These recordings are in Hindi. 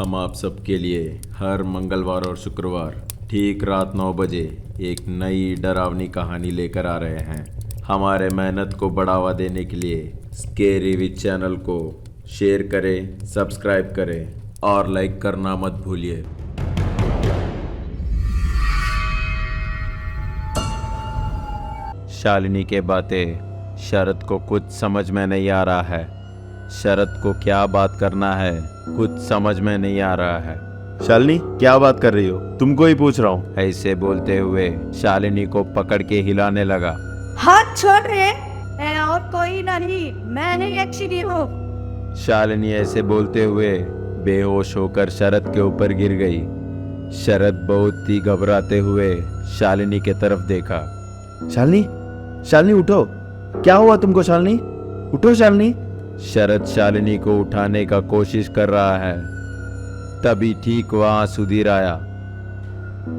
हम आप सबके लिए हर मंगलवार और शुक्रवार ठीक रात 9 बजे एक नई डरावनी कहानी लेकर आ रहे हैं। हमारे मेहनत को बढ़ावा देने के लिए स्केरी विद चैनल को शेयर करें, सब्सक्राइब करें और लाइक करना मत भूलिए। शालिनी के बातें शरद को कुछ समझ में नहीं आ रहा है। शरद को क्या बात करना है कुछ समझ में नहीं आ रहा है। शालिनी क्या बात कर रही हो? तुमको ही पूछ रहा हूँ। ऐसे बोलते हुए शालिनी को पकड़ के हिलाने लगा। हाथ छोड़ रहे, मैं और कोई नहीं, मैं ही एक्चुअली हूँ। शालिनी ऐसे बोलते हुए बेहोश होकर शरद के ऊपर गिर गई। शरद बहुत ही घबराते हुए शालिनी के तरफ देखा। शालिनी, शालिनी उठो, क्या हुआ तुमको? शालिनी उठो। शालिनी। शरद शालिनी को उठाने का कोशिश कर रहा है, तभी ठीक वहां सुधीर आया।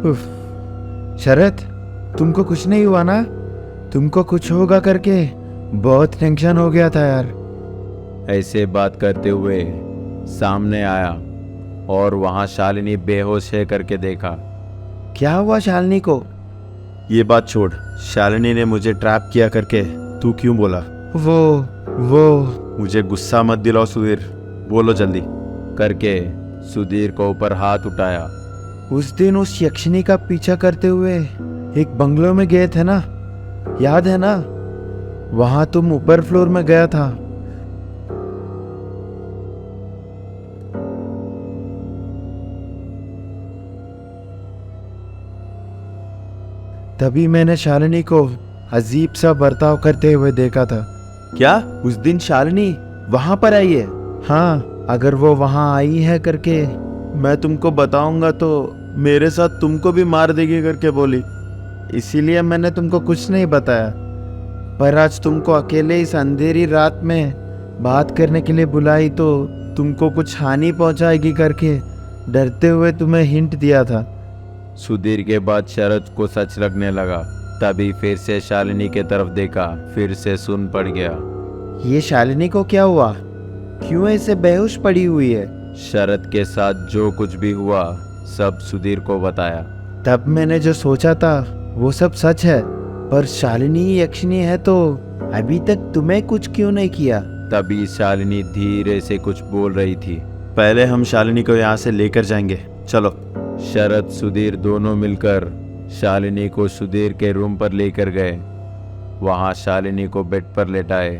उफ, शरद तुमको कुछ नहीं हुआ ना? तुमको कुछ होगा करके बहुत टेंशन हो गया था यार। ऐसे बात करते हुए सामने आया और वहां शालिनी बेहोश है करके देखा। क्या हुआ शालिनी को? ये बात छोड़, शालिनी ने मुझे ट्रैप किया करके तू क्यों बोला? वो मुझे गुस्सा मत दिलाओ सुधीर, बोलो जल्दी। करके सुधीर को ऊपर हाथ उठाया। उस दिन उस यक्षिणी का पीछा करते हुए एक बंगलो में गए थे ना, याद है ना? वहां तुम ऊपर फ्लोर में गया था। तभी मैंने शालिनी को अजीब सा बर्ताव करते हुए देखा था। क्या उस दिन शालिनी वहां पर आई है? हाँ, अगर वो वहां आई है करके मैं तुमको बताऊंगा तो मेरे साथ तुमको भी मार देगी करके बोली। इसीलिए मैंने तुमको कुछ नहीं बताया। पर आज तुमको अकेले इस अंधेरी रात में बात करने के लिए बुलाई तो तुमको कुछ हानि पहुंचाएगी करके डरते हुए तुम्हें हिंट दिया था। सुधीर के बाद शरद को सच लगने लगा। तभी फिर से शालिनी के तरफ देखा, फिर से सुन पड़ गया। ये शालिनी को क्या हुआ? क्यों ऐसे बेहोश पड़ी हुई है? शरद के साथ जो कुछ भी हुआ सब सुधीर को बताया। तब मैंने जो सोचा था वो सब सच है, पर शालिनी यक्षिणी है तो अभी तक तुम्हें कुछ क्यों नहीं किया? तभी शालिनी धीरे से कुछ बोल रही थी। पहले हम शालिनी को यहाँ से लेकर जाएंगे, चलो। शरद सुधीर दोनों मिलकर शालिनी को सुधीर के रूम पर लेकर गए। वहां शालिनी को बेड पर लेटाए।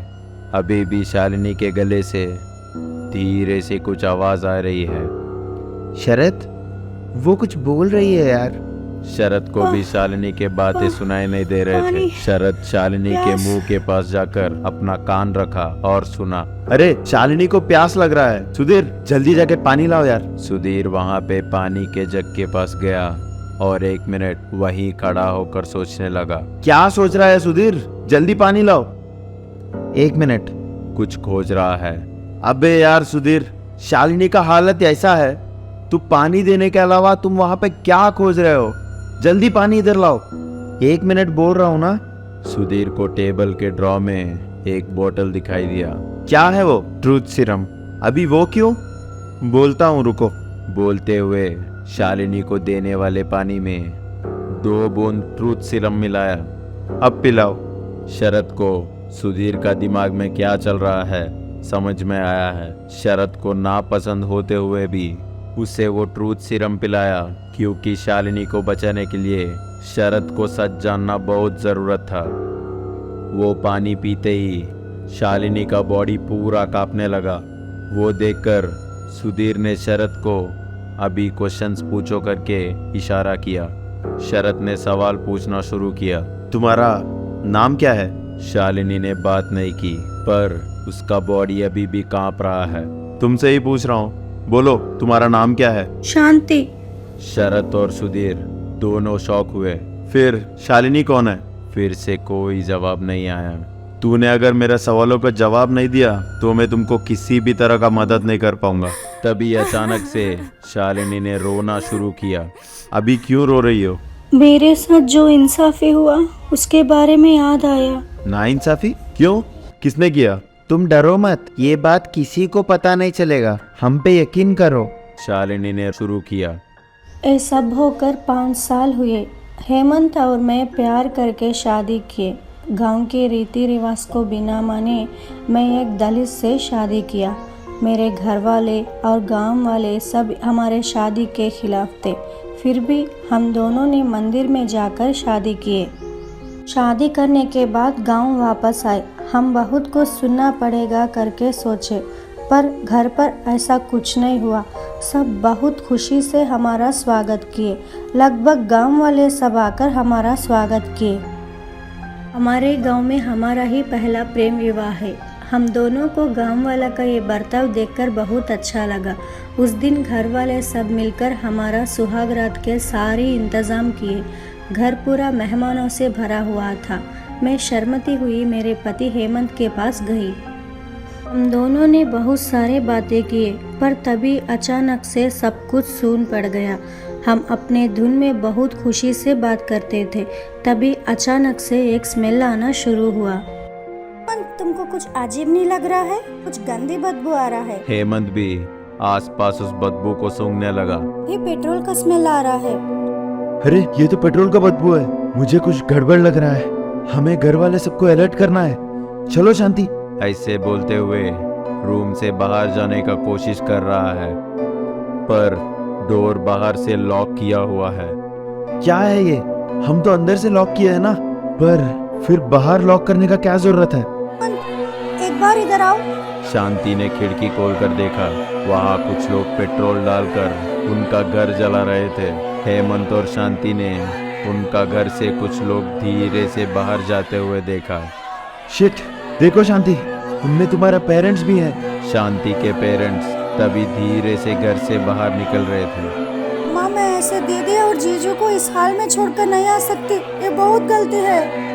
अभी भी शालिनी के गले से धीरे से कुछ आवाज आ रही है। शरद, वो कुछ बोल रही है यार। शरद को भी शालिनी के बातें सुनाई नहीं दे रहे थे। शरद शालिनी के मुंह के पास जाकर अपना कान रखा और सुना। अरे शालिनी को प्यास लग रहा है, सुधीर जल्दी जाके पानी लाओ यार। सुधीर वहां पे पानी के जग के पास गया और 1 मिनट वहीं खड़ा होकर सोचने लगा। क्या सोच रहा है सुधीर? जल्दी पानी लाओ। 1 मिनट। कुछ खोज रहा है। अबे यार सुधीर, शालिनी का हालत ऐसा है, तू पानी देने के अलावा तुम वहां पे क्या खोज रहे हो? जल्दी पानी इधर लाओ। 1 मिनट बोल रहा हूँ ना। सुधीर को टेबल के ड्रॉ में एक बोतल दिखाई दिया। क्या है वो? Truth serum. अभी वो क्यों? बोलता हूँ, रुको। बोलते हुए शालिनी को देने वाले पानी में 2 बूंद ट्रूथ सीरम मिलाया। अब पिलाओ। शरद को सुधीर का दिमाग में क्या चल रहा है समझ में आया है। शरद को नापसंद होते हुए भी उसे वो ट्रूथ सीरम पिलाया, क्योंकि शालिनी को बचाने के लिए शरद को सच जानना बहुत जरूरत था। वो पानी पीते ही शालिनी का बॉडी पूरा कांपने लगा। वो देखकर सुधीर ने शरद को अभी क्वेश्चंस पूछो करके इशारा किया। शरद ने सवाल पूछना शुरू किया। तुम्हारा नाम क्या है? शालिनी ने बात नहीं की, पर उसका बॉडी अभी भी कांप रहा है। तुमसे ही पूछ रहा हूँ, बोलो तुम्हारा नाम क्या है? शांति। शरद और सुधीर दोनों शॉक हुए। फिर शालिनी कौन है? फिर से कोई जवाब नहीं आया। तूने अगर मेरे सवालों का जवाब नहीं दिया तो मैं तुमको किसी भी तरह का मदद नहीं कर पाऊंगा। तभी अचानक से शालिनी ने रोना शुरू किया। अभी क्यों रो रही हो? मेरे साथ जो इंसाफी हुआ उसके बारे में याद आया। नाइंसाफी? क्यों? किसने किया? तुम डरो मत, ये बात किसी को पता नहीं चलेगा, हम पे यकीन करो। शालिनी ने शुरू किया। ये सब होकर 5 साल हुए। हेमंत और मैं प्यार करके शादी किए। गांव के रीति रिवाज को बिना माने मैं एक दलित से शादी किया। मेरे घर वाले और गांव वाले सब हमारे शादी के खिलाफ थे। फिर भी हम दोनों ने मंदिर में जाकर शादी किए। शादी करने के बाद गांव वापस आए। हम बहुत कुछ सुनना पड़ेगा करके सोचे, पर घर पर ऐसा कुछ नहीं हुआ। सब बहुत खुशी से हमारा स्वागत किए। लगभग गांव वाले सब आकर हमारा स्वागत किए। हमारे गांव में हमारा ही पहला प्रेम विवाह है। हम दोनों को गांव वाला का ये बर्ताव देखकर बहुत अच्छा लगा। उस दिन घर वाले सब मिलकर हमारा सुहाग रात के सारे इंतज़ाम किए। घर पूरा मेहमानों से भरा हुआ था। मैं शर्मती हुई मेरे पति हेमंत के पास गई। हम दोनों ने बहुत सारे बातें किए, पर तभी अचानक से सब कुछ सून पड़ गया। हम अपने धुन में बहुत खुशी से बात करते थे। तभी अचानक से एक स्मेल आना शुरू हुआ। तुमको कुछ अजीब नहीं लग रहा है? कुछ गंदी बदबू आ रहा है। हेमंत भी आसपास उस बदबू को सूंघने लगा। ये पेट्रोल का स्मेल आ रहा है। अरे ये तो पेट्रोल का बदबू है। मुझे कुछ गड़बड़ लग रहा है। हमें घर वाले सबको अलर्ट करना है। चलो शांति। ऐसे बोलते हुए रूम से बाहर जाने का कोशिश कर रहा है, पर डोर बाहर से लॉक किया हुआ है। क्या है ये? हम तो अंदर से लॉक किए है ना, पर फिर बाहर लॉक करने का क्या जरूरत है? एक बार इधर आओ। शांति ने खिड़की खोलकर देखा। वहाँ कुछ लोग पेट्रोल डालकर उनका घर जला रहे थे। हेमंत और शांति ने उनका घर से कुछ लोग धीरे से बाहर जाते हुए देखा। शिट, देखो शांति, उनमें तुम्हारा पेरेंट्स भी हैं। शांति के पेरेंट्स तभी धीरे से घर से बाहर निकल रहे थे। माँ, मैं ऐसे दीदी और जीजू को इस हाल में छोड़कर नहीं आ सकती। ये बहुत गलती है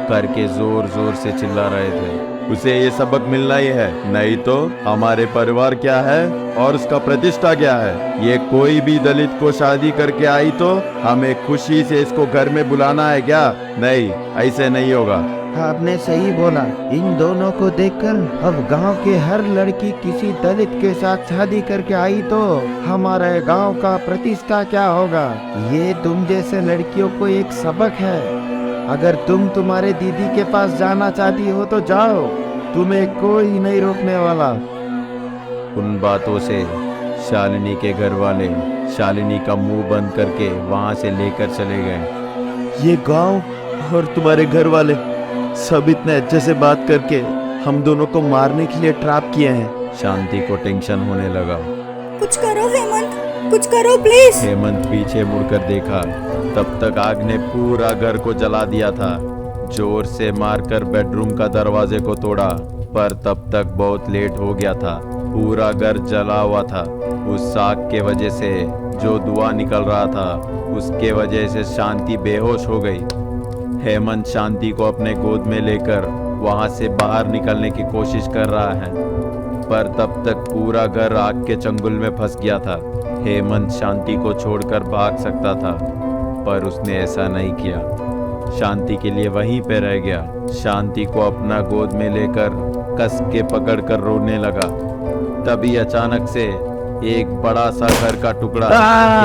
करके जोर जोर से चिल्ला रहे थे। उसे ये सबक मिलना ही है, नहीं तो हमारे परिवार क्या है और उसका प्रतिष्ठा क्या है। ये कोई भी दलित को शादी करके आई तो हमें खुशी से इसको घर में बुलाना है क्या? नहीं, ऐसे नहीं होगा। आपने सही बोला। इन दोनों को देखकर अब गांव के हर लड़की किसी दलित के साथ शादी करके आई तो हमारे गांव का प्रतिष्ठा क्या होगा। ये तुम जैसे लड़कियों को एक सबक है। अगर तुम तुम्हारे दीदी के पास जाना चाहती हो तो जाओ, तुम्हें कोई नहीं रोकने वाला। उन बातों से शालिनी के घर वाले शालिनी का मुंह बंद करके वहां से लेकर चले गए। ये गांव और तुम्हारे घर वाले सब इतने अच्छे से बात करके हम दोनों को मारने के लिए ट्रैप किए हैं। शांति को टेंशन होने लगा। कुछ करो हेमंत, कुछ करो प्लीज। हेमंत पीछे मुड़कर देखा, तब तक आग ने पूरा घर को जला दिया था। जोर से मारकर बेडरूम का दरवाजे को तोड़ा, पर तब तक बहुत लेट हो गया था। पूरा घर जला हुआ था। उस आग के वजह से जो धुआं निकल रहा था, उसके वजह से शांति बेहोश हो गई। हेमंत शांति को अपने गोद में लेकर वहां से बाहर निकलने की कोशिश कर रहा है, पर तब तक पूरा घर आग के चंगुल में फंस गया था। हेमंत शांति को छोड़कर भाग सकता था, पर उसने ऐसा नहीं किया। शांति के लिए वहीं पे रह गया। शांति को अपना गोद में लेकर कस के पकड़कर रोने लगा। तभी अचानक से एक बड़ा सा घर का टुकड़ा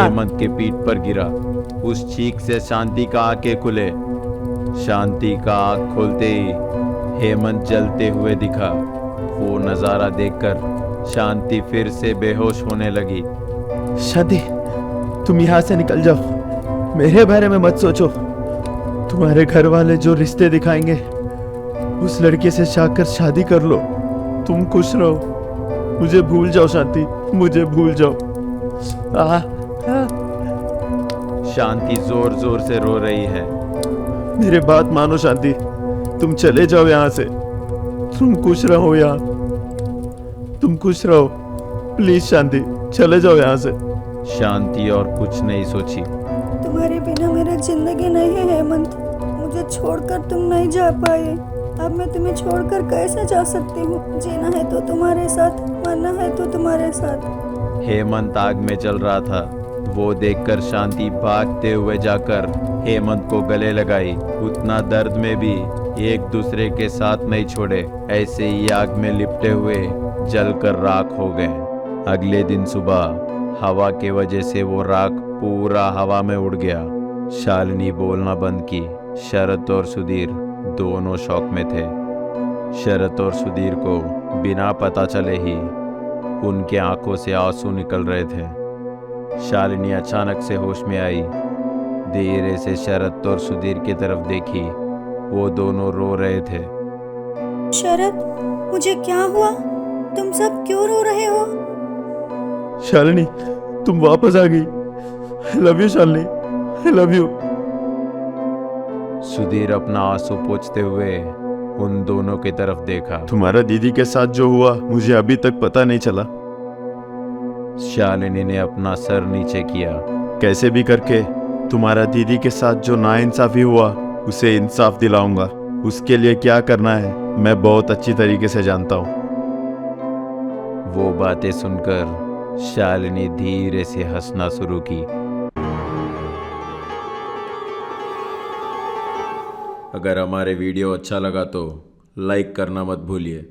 हेमंत के पीठ पर गिरा। उस चीख से शांति का आंखें खुले। शांति का आंख खोलते ही हेमंत जलते हुए दिखा। वो नजारा देखकर शांति फिर से बेहोश होने लगी। शांति, तुम यहाँ से निकल जाओ। मेरे बारे में मत सोचो। तुम्हारे घर वाले जो रिश्ते दिखाएंगे, उस लड़के से जाकर शादी कर लो। तुम खुश रहो। मुझे भूल जाओ शांति, मुझे भूल जाओ। शांति जोर जोर से रो रही है। मेरे बात मानो शांति, तुम चले जाओ यहाँ से। तुम खुश रहो यहाँ, तुम खुश रहो। प्लीज शांति, चले जाओ यहाँ से। शांति और कुछ नहीं सोची। तुम्हारे बिना मेरा जिंदगी नहीं है हेमंत। मुझे छोड़कर तुम नहीं जा पाए। अब मैं तुम्हें छोड़कर कैसे जा सकती हूँ? जीना है तो तुम्हारे साथ, मरना है तो तुम्हारे साथ। हेमंत आग में जल रहा था। वो देखकर शांति भागते हुए जाकर हेमंत को गले लगाई। उतना दर्द में भी एक दूसरे के साथ नहीं छोड़े। ऐसे ही आग में लिपटे हुए जलकर राख हो गए। अगले दिन सुबह हवा के वजह से वो राख पूरा हवा में उड़ गया। शालिनी बोलना बंद की। शरत और सुधीर दोनों शौक में थे। शरत और सुधीर को बिना पता चले ही उनके आंखों से आंसू निकल रहे थे। शालिनी अचानक से होश में आई, धीरे से शरत और सुधीर की तरफ देखी। वो दोनों रो रहे थे। शरद, मुझे क्या हुआ? तुम सब क्यों रो रहे हो? शालिनी, तुम वापस आ गई। Love you Shalini, love you. Sudhir अपना आंसू पोंछते हुए उन दोनों की तरफ देखा। तुम्हारा दीदी के साथ जो हुआ मुझे अभी तक पता नहीं चला। शालिनी ने अपना सर नीचे किया। कैसे भी करके तुम्हारा दीदी के साथ जो नाइंसाफी हुआ उसे इंसाफ दिलाऊंगा। उसके लिए क्या करना है मैं बहुत अच्छी तरीके से जानता हूँ। वो बातें सुनकर शालिनी धीरे से हंसना शुरू की। अगर हमारे वीडियो अच्छा लगा तो लाइक करना मत भूलिए।